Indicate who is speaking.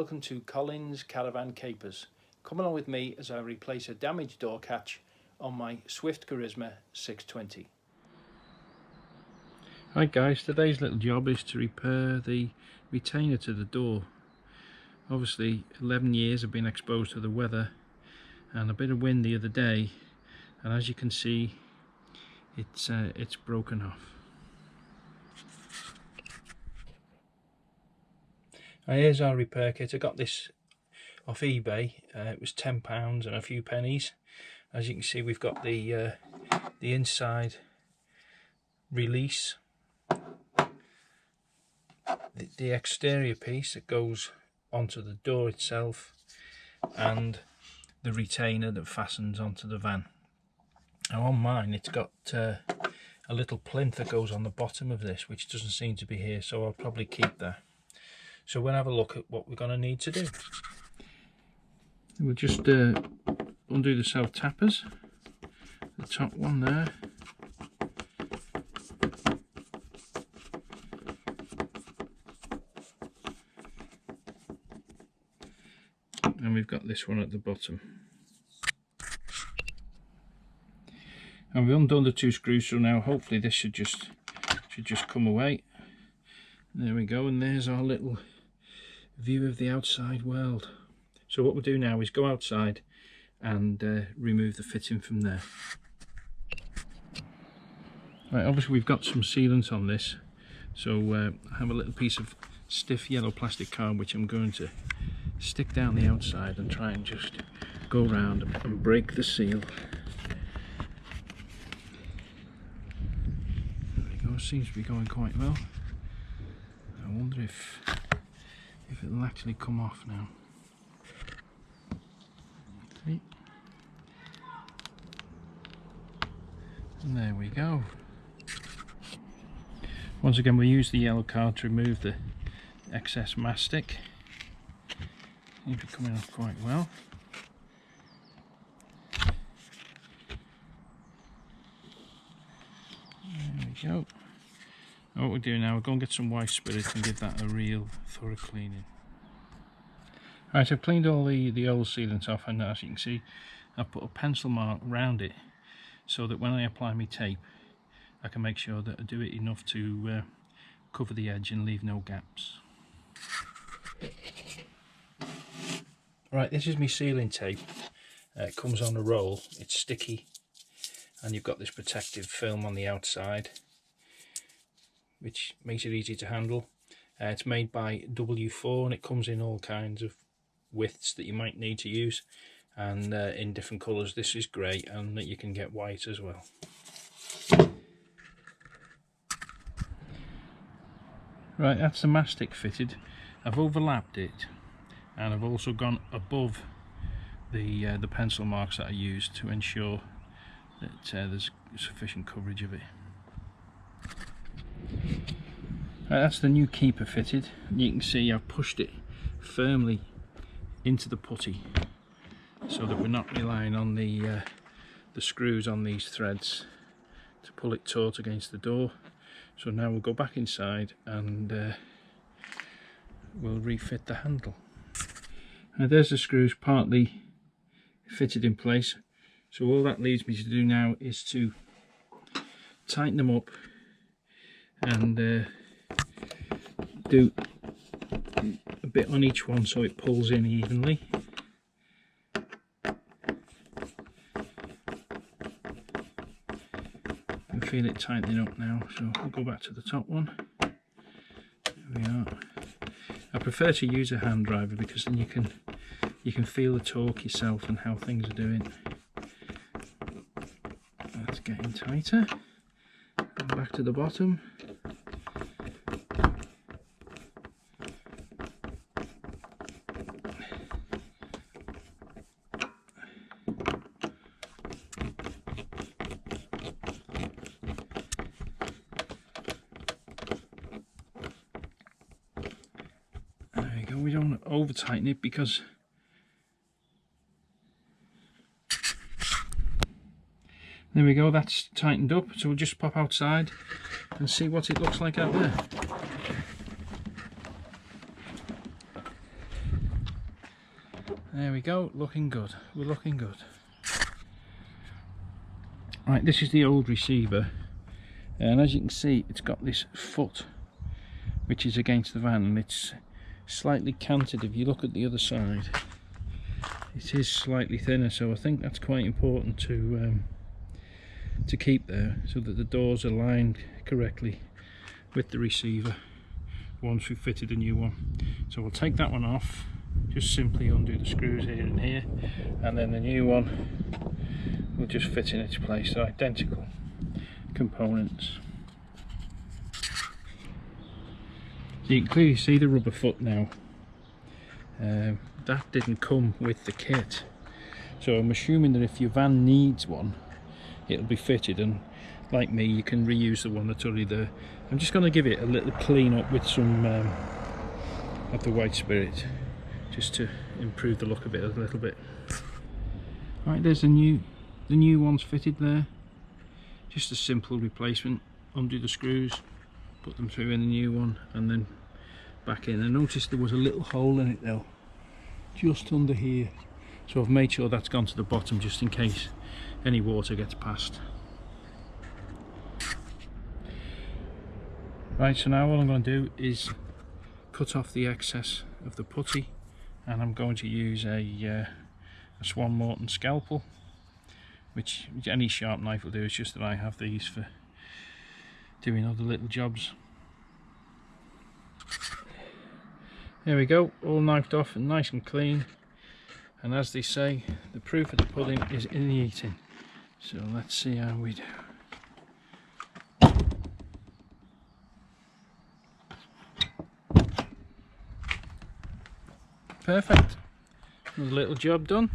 Speaker 1: welcome to Colin's Caravan Capers. Come along with me as I replace a damaged door catch on my Swift Charisma 620. Hi guys, today's little job is to repair the retainer to the door. Obviously 11 years have been exposed to the weather and a bit of wind the other day, and as you can see it's broken off. Here's our repair kit. I got this off eBay. It was £10 and a few pennies. As you can see, we've got the inside release, the exterior piece that goes onto the door itself, and the retainer that fastens onto the van. Now on mine it's got a little plinth that goes on the bottom of this, which doesn't seem to be here, so I'll probably keep that. So we'll have a look at what we're going to need to do. We'll just undo the self tappers, the top one there. And we've got this one at the bottom. And we've undone the two screws, so now hopefully this should just come away. There we go, and there's our little view of the outside world. So what we'll do now is go outside and remove the fitting from there. Right, obviously we've got some sealant on this, so I have a little piece of stiff yellow plastic card which I'm going to stick down the outside and try and just go around and break the seal. There we go, seems to be going quite well. I wonder if it'll actually come off now. See? And there we go. Once again, we'll use the yellow card to remove the excess mastic. Seems to be coming off quite well. There we go. What we'll do now, we'll go and get some white spirit and give that a real thorough cleaning. Right, I've cleaned all the old sealant off, and as you can see I've put a pencil mark around it so that when I apply my tape I can make sure that I do it enough to cover the edge and leave no gaps. Right, this is my sealing tape. It comes on a roll, it's sticky, and you've got this protective film on the outside which makes it easy to handle. It's made by W4 and it comes in all kinds of widths that you might need to use, and in different colours. This is grey, and that you can get white as well. Right, that's the mastic fitted. I've overlapped it, and I've also gone above the pencil marks that I used to ensure that there's sufficient coverage of it. That's the new keeper fitted. You can see I've pushed it firmly into the putty so that we're not relying on the screws on these threads to pull it taut against the door. So now we'll go back inside and we'll refit the handle. Now there's the screws partly fitted in place, so all that leaves me to do now is to tighten them up and do a bit on each one so it pulls in evenly. You can feel it tightening up now, so we'll go back to the top one. There we are. I prefer to use a hand driver because then you can feel the torque yourself and how things are doing. That's getting tighter. Go back to the bottom. We don't over tighten it because there we go, that's tightened up. So we'll just pop outside and see what it looks like out there. There we go, looking good. We're looking good. Right, this is the old receiver, and as you can see, it's got this foot which is against the van, and it's slightly canted. If you look at the other side, it is slightly thinner, so I think that's quite important to keep there, so that the doors are lined correctly with the receiver once we've fitted a new one. So we'll take that one off, just simply undo the screws here and here, and then the new one will just fit in its place. So identical components. So you can clearly see the rubber foot now. That didn't come with the kit, so I'm assuming that if your van needs one, it'll be fitted, and like me, you can reuse the one that's already there. I'm just going to give it a little clean up with some of the white spirit, just to improve the look of it a little bit. Right, there's the new one's fitted there. Just a simple replacement. Undo the screws, put them through in the new one, and then back in. I noticed there was a little hole in it though, just under here, so I've made sure that's gone to the bottom just in case any water gets past. Right, so now all I'm going to do is cut off the excess of the putty, and I'm going to use a Swan Morton scalpel, which any sharp knife will do. It's just that I have these for doing other little jobs. There we go, all knifed off and nice and clean. And as they say, the proof of the pudding is in the eating. So let's see how we do. Perfect. Another little job done.